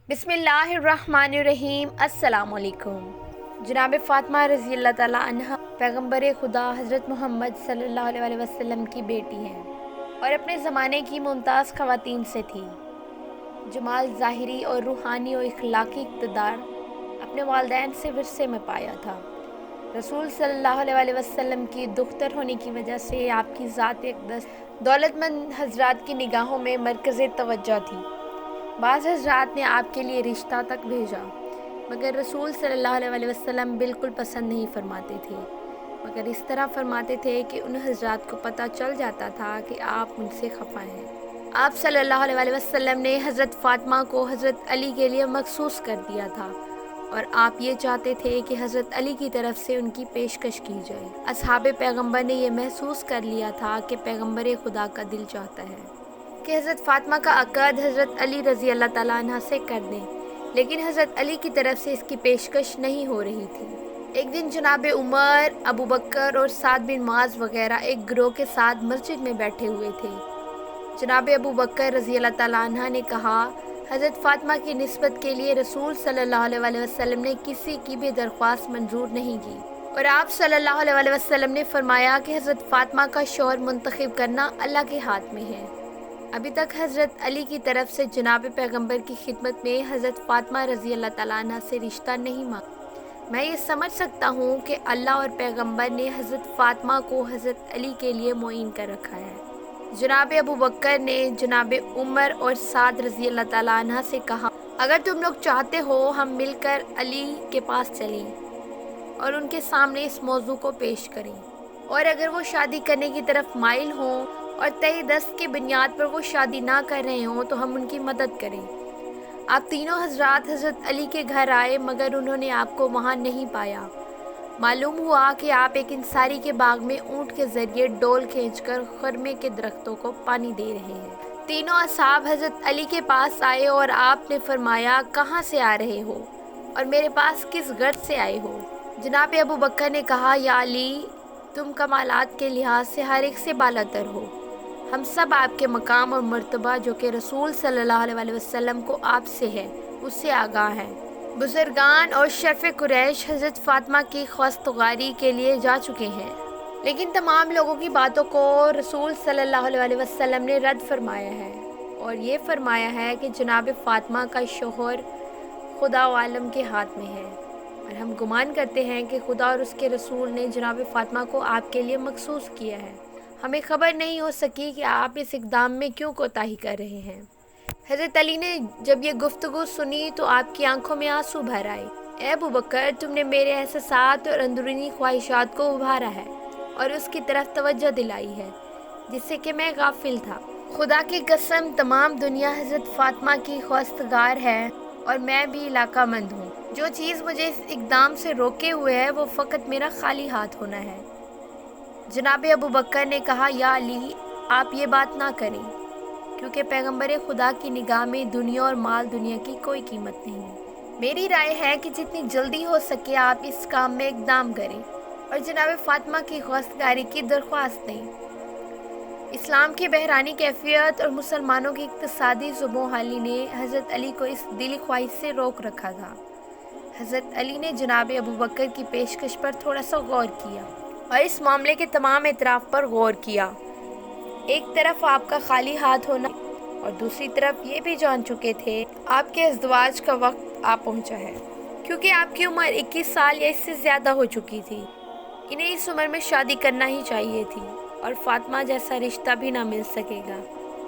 بسم اللہ الرحمن الرحیم۔ السلام علیکم۔ جناب فاطمہ رضی اللہ تعالیٰ عنہ پیغمبر خدا حضرت محمد صلی اللہ علیہ وسلم کی بیٹی ہیں اور اپنے زمانے کی ممتاز خواتین سے تھی۔ جمال ظاہری اور روحانی و اخلاقی اقتدار اپنے والدین سے ورثے میں پایا تھا۔ رسول صلی اللہ علیہ وسلم کی دختر ہونے کی وجہ سے آپ کی ذات اقدس دولت مند حضرات کی نگاہوں میں مرکز توجہ تھی۔ بعض حضرات نے آپ کے لیے رشتہ تک بھیجا، مگر رسول صلی اللہ علیہ وسلم بالکل پسند نہیں فرماتے تھے، مگر اس طرح فرماتے تھے کہ ان حضرات کو پتہ چل جاتا تھا کہ آپ ان سے خفا ہیں۔ آپ صلی اللہ علیہ وسلم نے حضرت فاطمہ کو حضرت علی کے لیے مخصوص کر دیا تھا اور آپ یہ چاہتے تھے کہ حضرت علی کی طرف سے ان کی پیشکش کی جائے۔ اصحاب پیغمبر نے یہ محسوس کر لیا تھا کہ پیغمبر خدا کا دل چاہتا ہے کہ حضرت فاطمہ کا عقد حضرت علی رضی اللہ تعالیٰ عنہ سے کر دیں، لیکن حضرت علی کی طرف سے اس کی پیشکش نہیں ہو رہی تھی۔ ایک دن جناب عمر، ابو بکر اور سعد بن معاذ وغیرہ ایک گروہ کے ساتھ مسجد میں بیٹھے ہوئے تھے۔ جناب ابو بکر رضی اللہ تعالیٰ عنہ نے کہا، حضرت فاطمہ کی نسبت کے لیے رسول صلی اللہ علیہ وسلم نے کسی کی بھی درخواست منظور نہیں کی، اور آپ صلی اللہ علیہ وسلم نے فرمایا کہ حضرت فاطمہ کا شوہر منتخب کرنا اللہ کے ہاتھ میں ہے۔ ابھی تک حضرت علی کی طرف سے جناب پیغمبر کی خدمت میں حضرت فاطمہ رضی اللہ تعالیٰ عنہ سے رشتہ نہیں مانگا۔ میں یہ سمجھ سکتا ہوں کہ اللہ اور پیغمبر نے حضرت فاطمہ کو حضرت علی کے لیے معین کر رکھا ہے۔ جناب ابو بکر نے جناب عمر اور سعد رضی اللہ تعالیٰ عنہ سے کہا، اگر تم لوگ چاہتے ہو ہم مل کر علی کے پاس چلیں اور ان کے سامنے اس موضوع کو پیش کریں، اور اگر وہ شادی کرنے کی طرف مائل ہوں اور تہ دست کی بنیاد پر وہ شادی نہ کر رہے ہوں تو ہم ان کی مدد کریں۔ آپ تینوں حضرات حضرت علی کے گھر آئے، مگر انہوں نے آپ کو وہاں نہیں پایا۔ معلوم ہوا کہ آپ ایک انصاری کے باغ میں اونٹ کے ذریعے ڈول کھینچ کر خرمے کے درختوں کو پانی دے رہے ہیں۔ تینوں اصحاب حضرت علی کے پاس آئے اور آپ نے فرمایا، کہاں سے آ رہے ہو اور میرے پاس کس غرض سے آئے ہو؟ جناب ابو بکر نے کہا، یا علی، تم کمالات کے لحاظ سے ہر ایک سے بالاتر ہو۔ ہم سب آپ کے مقام اور مرتبہ جو کہ رسول صلی اللہ علیہ وسلم کو آپ سے ہے، اس سے آگاہ ہیں۔ بزرگان اور شرف قریش حضرت فاطمہ کی خواستگاری کے لیے جا چکے ہیں، لیکن تمام لوگوں کی باتوں کو رسول صلی اللہ علیہ وسلم نے رد فرمایا ہے اور یہ فرمایا ہے کہ جناب فاطمہ کا شوہر خدا و عالم کے ہاتھ میں ہے، اور ہم گمان کرتے ہیں کہ خدا اور اس کے رسول نے جناب فاطمہ کو آپ کے لیے مخصوص کیا ہے۔ ہمیں خبر نہیں ہو سکی کہ آپ اس اقدام میں کیوں کوتاہی کر رہے ہیں۔ حضرت علی نے جب یہ گفتگو سنی تو آپ کی آنکھوں میں آنسو بھر آئے۔ اے ابو بکر، تم نے میرے احساسات اور اندرونی خواہشات کو ابھارا ہے اور اس کی طرف توجہ دلائی ہے جس سے کہ میں غافل تھا۔ خدا کی قسم، تمام دنیا حضرت فاطمہ کی خواستگار ہے اور میں بھی علاقہ مند ہوں۔ جو چیز مجھے اس اقدام سے روکے ہوئے ہے وہ فقط میرا خالی ہاتھ ہونا ہے۔ جناب ابو بکر نے کہا، یا علی، آپ یہ بات نہ کریں، کیونکہ پیغمبر خدا کی نگاہ میں دنیا اور مال دنیا کی کوئی قیمت نہیں۔ میری رائے ہے کہ جتنی جلدی ہو سکے آپ اس کام میں اقدام کریں اور جناب فاطمہ کی خواستگاری کی درخواست دیں۔ اسلام کی بحرانی کیفیت اور مسلمانوں کی اقتصادی زبوں حالی نے حضرت علی کو اس دلی خواہش سے روک رکھا تھا۔ حضرت علی نے جناب ابو بکر کی پیشکش پر تھوڑا سا غور کیا اور اس معاملے کے تمام اطراف پر غور کیا۔ ایک طرف آپ کا خالی ہاتھ ہونا اور دوسری طرف یہ بھی جان چکے تھے آپ کے ازدواج کا وقت آ پہنچا ہے، کیونکہ آپ کی عمر 21 سال یا اس سے زیادہ ہو چکی تھی۔ انہیں اس عمر میں شادی کرنا ہی چاہیے تھی اور فاطمہ جیسا رشتہ بھی نہ مل سکے گا،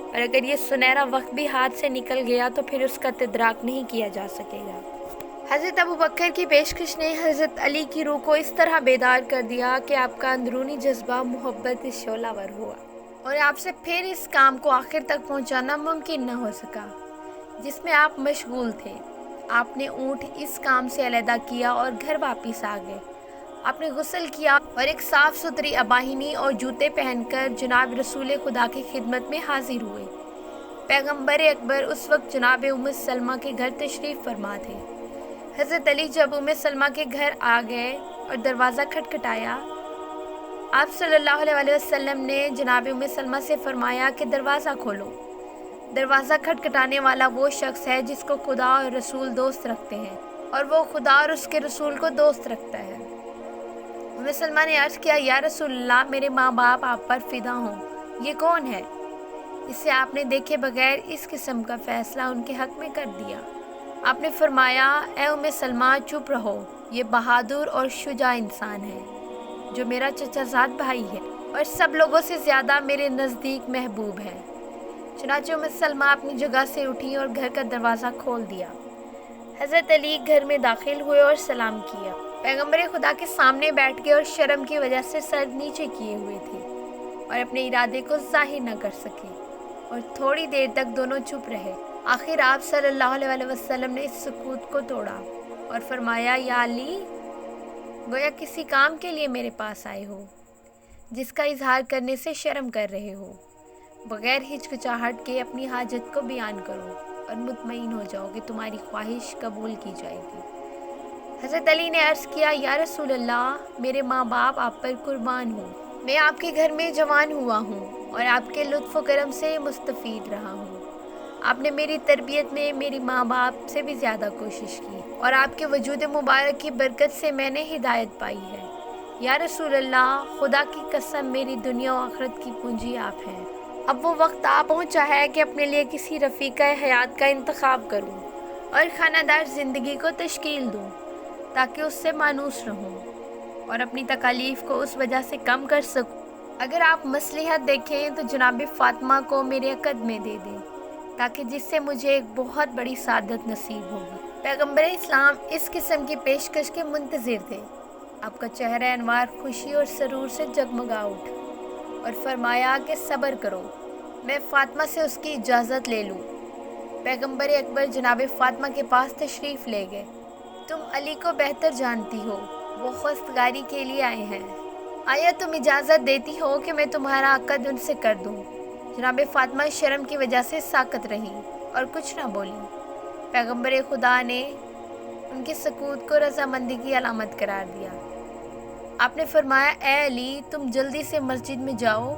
اور اگر یہ سنہرا وقت بھی ہاتھ سے نکل گیا تو پھر اس کا تدراک نہیں کیا جا سکے گا۔ حضرت ابو بکر کی پیشکش نے حضرت علی کی روح کو اس طرح بیدار کر دیا کہ آپ کا اندرونی جذبہ محبت شعلہ ور ہوا، اور آپ سے پھر اس کام کو آخر تک پہنچانا ممکن نہ ہو سکا جس میں آپ مشغول تھے۔ آپ نے اونٹ اس کام سے علیحدہ کیا اور گھر واپس آ گئے۔ آپ نے غسل کیا اور ایک صاف ستھری اباہنی اور جوتے پہن کر جناب رسول خدا کی خدمت میں حاضر ہوئے۔ پیغمبر اکبر اس وقت جناب ام سلمہ کے گھر تشریف فرما تھے۔ حضرت علی جب ام سلمہ کے گھر آ گئے اور دروازہ کھٹکھٹایا، آپ صلی اللہ علیہ وسلم نے جناب ام سلمہ سے فرمایا کہ دروازہ کھولو۔ دروازہ کھٹکھٹانے والا وہ شخص ہے جس کو خدا اور رسول دوست رکھتے ہیں، اور وہ خدا اور اس کے رسول کو دوست رکھتا ہے۔ سلمہ نے عرض کیا، یا رسول اللہ، میرے ماں باپ آپ پر فدا ہوں، یہ کون ہے؟ اسے آپ نے دیکھے بغیر اس قسم کا فیصلہ ان کے حق میں کر دیا۔ آپ نے فرمایا، اے سلمہ، چپ رہو، یہ بہادر اور شجاع انسان ہے جو میرا چچا زاد بھائی ہے اور سب لوگوں سے زیادہ میرے نزدیک محبوب ہے۔ چنانچہ سلمہ اپنی جگہ سے اٹھی اور گھر کا دروازہ کھول دیا۔ حضرت علی گھر میں داخل ہوئے اور سلام کیا۔ پیغمبر خدا کے سامنے بیٹھ گئے اور شرم کی وجہ سے سر نیچے کیے ہوئے تھے اور اپنے ارادے کو ظاہر نہ کر سکے، اور تھوڑی دیر تک دونوں چپ رہے۔ آخر آپ صلی اللہ علیہ وسلم نے اس سکوت کو توڑا اور فرمایا، یا علی، گویا کسی کام کے لیے میرے پاس آئے ہو جس کا اظہار کرنے سے شرم کر رہے ہو۔ بغیر ہچکچاہٹ کے اپنی حاجت کو بیان کرو اور مطمئن ہو جاؤ کہ تمہاری خواہش قبول کی جائے گی۔ حضرت علی نے عرض کیا، یا رسول اللہ، میرے ماں باپ آپ پر قربان ہوں، میں آپ کے گھر میں جوان ہوا ہوں اور آپ کے لطف و کرم سے مستفید رہا ہوں۔ آپ نے میری تربیت میں میری ماں باپ سے بھی زیادہ کوشش کی اور آپ کے وجود مبارک کی برکت سے میں نے ہدایت پائی ہے۔ یا رسول اللہ، خدا کی قسم، میری دنیا و آخرت کی پونجی آپ ہیں۔ اب وہ وقت آ پہنچا ہے کہ اپنے لیے کسی رفیقہ حیات کا انتخاب کروں اور خانہ دار زندگی کو تشکیل دوں تاکہ اس سے مانوس رہوں اور اپنی تکالیف کو اس وجہ سے کم کر سکوں۔ اگر آپ مصلحت دیکھیں تو جناب فاطمہ کو میرے عقد میں دے دیں تاکہ جس سے مجھے ایک بہت بڑی سعادت نصیب ہوگی۔ پیغمبر اسلام اس قسم کی پیشکش کے منتظر تھے۔ آپ کا چہرہ انوار خوشی اور سرور سے جگمگا اٹھا اور فرمایا کہ صبر کرو، میں فاطمہ سے اس کی اجازت لے لوں۔ پیغمبر اکبر جناب فاطمہ کے پاس تشریف لے گئے۔ تم علی کو بہتر جانتی ہو، وہ خواستگاری کے لیے آئے ہیں، آیا تم اجازت دیتی ہو کہ میں تمہارا عقد ان سے کر دوں؟ جناب فاطمہ شرم کی وجہ سے ساکت رہیں اور کچھ نہ بولیں۔ پیغمبر خدا نے ان کے سکوت کو رضامندی کی علامت قرار دیا۔ آپ نے فرمایا، اے علی، تم جلدی سے مسجد میں جاؤ،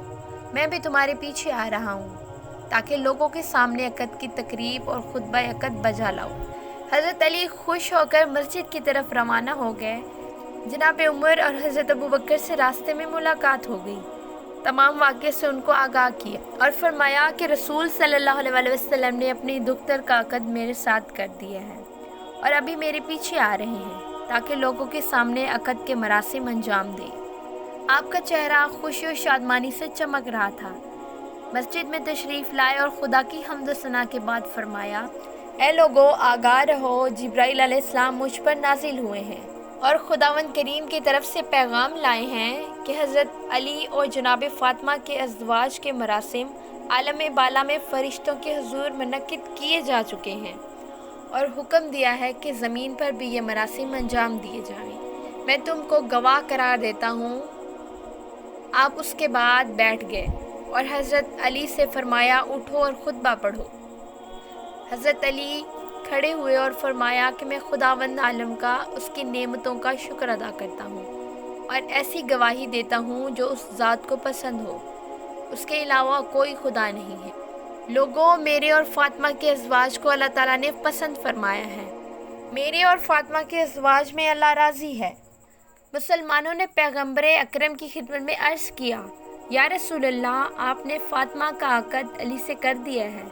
میں بھی تمہارے پیچھے آ رہا ہوں تاکہ لوگوں کے سامنے عقد کی تقریب اور خطبہ عقد بجا لاؤ۔ حضرت علی خوش ہو کر مسجد کی طرف روانہ ہو گئے۔ جناب عمر اور حضرت ابوبکر سے راستے میں ملاقات ہو گئی۔ تمام واقعے سے ان کو آگاہ کیا اور فرمایا کہ رسول صلی اللہ علیہ وسلم نے اپنی دختر کا عقد میرے ساتھ کر دیا ہے اور ابھی میرے پیچھے آ رہے ہیں تاکہ لوگوں کے سامنے عقد کے مراسم انجام دیں۔ آپ کا چہرہ خوشی و شادمانی سے چمک رہا تھا۔ مسجد میں تشریف لائے اور خدا کی حمد و ثنا کے بعد فرمایا، اے لوگو، آگاہ رہو، جبرائیل علیہ السلام مجھ پر نازل ہوئے ہیں اور خداوند کریم کی طرف سے پیغام لائے ہیں کہ حضرت علی اور جناب فاطمہ کے ازدواج کے مراسم عالم بالا میں فرشتوں کے حضور منعقد کیے جا چکے ہیں، اور حکم دیا ہے کہ زمین پر بھی یہ مراسم انجام دیے جائیں۔ میں تم کو گواہ قرار دیتا ہوں۔ آپ اس کے بعد بیٹھ گئے اور حضرت علی سے فرمایا، اٹھو اور خطبہ پڑھو۔ حضرت علی کھڑے ہوئے اور فرمایا کہ میں خداوند عالم کا، اس کی نعمتوں کا شکر ادا کرتا ہوں اور ایسی گواہی دیتا ہوں جو اس ذات کو پسند ہو، اس کے علاوہ کوئی خدا نہیں ہے۔ لوگوں، میرے اور فاطمہ کے ازواج کو اللہ تعالیٰ نے پسند فرمایا ہے۔ میرے اور فاطمہ کے ازواج میں اللہ راضی ہے۔ مسلمانوں نے پیغمبر اکرم کی خدمت میں عرض کیا، یا رسول اللہ، آپ نے فاطمہ کا عقد علی سے کر دیا ہے؟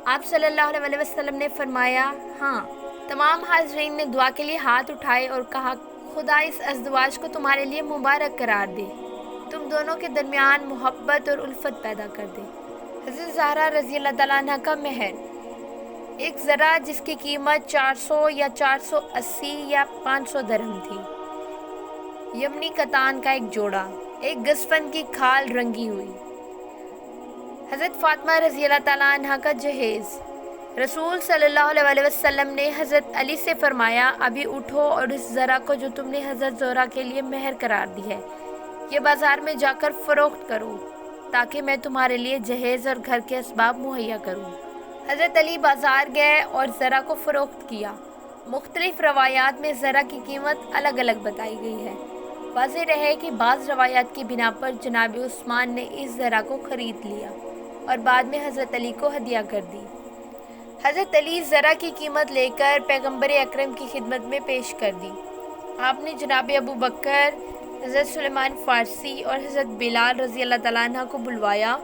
آپ صلی اللہ علیہ وسلم نے فرمایا، ہاں۔ تمام حاضرین نے دعا کے لیے ہاتھ اٹھائے اور کہا، خدا اس ازدواج کو تمہارے لیے مبارک قرار دے، تم دونوں کے درمیان محبت اور الفت پیدا کر دے۔ حضرت زہرا رضی اللہ تعالیٰ عنہ کا مہر، ایک ذرہ جس کی قیمت 400 یا 480 یا 500 درہم تھی، یمنی کتان کا ایک جوڑا، ایک گزفن کی کھال رنگی ہوئی۔ حضرت فاطمہ رضی اللہ تعالیٰ عنہ کا جہیز، رسول صلی اللہ علیہ وسلم نے حضرت علی سے فرمایا، ابھی اٹھو اور اس ذرہ کو جو تم نے حضرت زہرا کے لیے مہر قرار دی ہے، یہ بازار میں جا کر فروخت کرو تاکہ میں تمہارے لیے جہیز اور گھر کے اسباب مہیا کروں۔ حضرت علی بازار گئے اور ذرہ کو فروخت کیا۔ مختلف روایات میں ذرہ کی قیمت الگ الگ بتائی گئی ہے۔ واضح رہے کہ بعض روایات کی بنا پر جناب عثمان نے اس ذرہ کو خرید لیا اور بعد میں حضرت علی کو ہدیہ کر دی۔ حضرت علی زرہ کی قیمت لے کر پیغمبر اکرم کی خدمت میں پیش کر دی۔ آپ نے جناب ابو بکر، حضرت سلیمان فارسی اور حضرت بلال رضی اللہ تعالیٰ عنہ کو بلوایا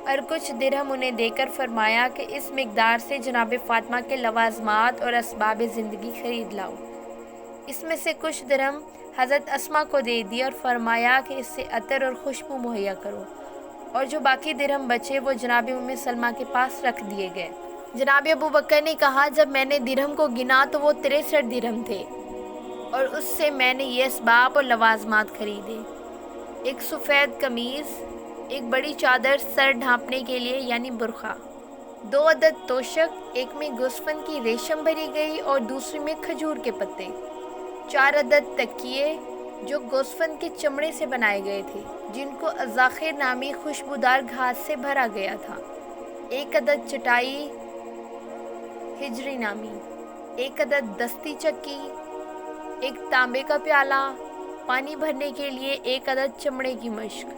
اور کچھ درہم انہیں دے کر فرمایا کہ اس مقدار سے جناب فاطمہ کے لوازمات اور اسباب زندگی خرید لاؤ۔ اس میں سے کچھ درہم حضرت اسما کو دے دی اور فرمایا کہ اس سے عطر اور خوشبو مہیا کرو، اور جو باقی درہم بچے وہ جناب ام سلمہ کے پاس رکھ دیے گئے۔ جناب ابو بکر نے کہا جب میں نے درہم کو گنا تو وہ 63 درہم تھے، اور اس سے میں نے یہ اسباب اور لوازمات خریدے: ایک سفید قمیض، ایک بڑی چادر سر ڈھانپنے کے لیے یعنی برقع، 2 عدد توشک، ایک میں گوسفند کی ریشم بھری گئی اور دوسری میں کھجور کے پتے، 4 عدد تکیے جو گوسفند کے چمڑے سے بنائے گئے تھے جن کو اذاخر نامی خوشبودار گھاس سے بھرا گیا تھا، 1 عدد چٹائی ہجری نامی، 1 عدد دستی چکی، 1 تانبے کا پیالہ، پانی بھرنے کے لیے 1 عدد چمڑے کی مشک،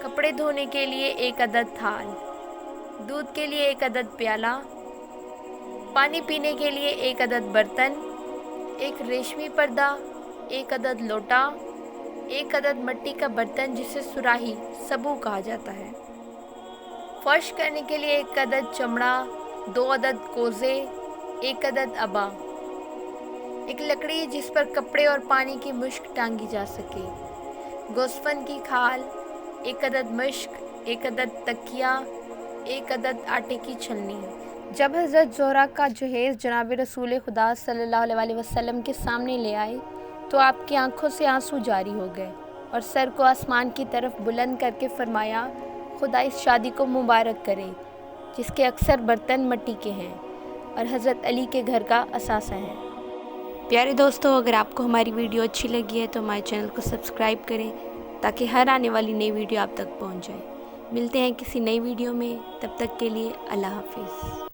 کپڑے دھونے کے لیے 1 عدد تھال، دودھ کے لیے 1 عدد پیالہ، پانی پینے کے لیے 1 عدد برتن، 1 ریشمی پردہ، 1 عدد لوٹا، 1 عدد مٹی کا برتن جسے سراہی سبو کہا جاتا ہے، فرش کرنے کے لیے 1 عدد چمڑا، 2 عدد کوزے، 1 عدد ابا، 1 لکڑی جس پر کپڑے اور پانی کی مشک ٹانگی جا سکے، گوسفند کی کھال، 1 عدد مشک، 1 عدد تکیہ، 1 عدد آٹے کی چھلنی۔ جب حضرت زہرہ کا جہیز جناب رسول خدا صلی اللہ علیہ وسلم کے سامنے لے آئے تو آپ کی آنکھوں سے آنسو جاری ہو گئے اور سر کو آسمان کی طرف بلند کر کے فرمایا خدا اس شادی کو مبارک کرے جس کے اکثر برتن مٹی کے ہیں اور حضرت علی کے گھر کا اثاثہ ہے۔ پیارے دوستو، اگر آپ کو ہماری ویڈیو اچھی لگی ہے تو ہمارے چینل کو سبسکرائب کریں تاکہ ہر آنے والی نئی ویڈیو آپ تک پہنچ جائے۔ ملتے ہیں کسی نئی ویڈیو میں، تب تک کے لیے اللہ حافظ۔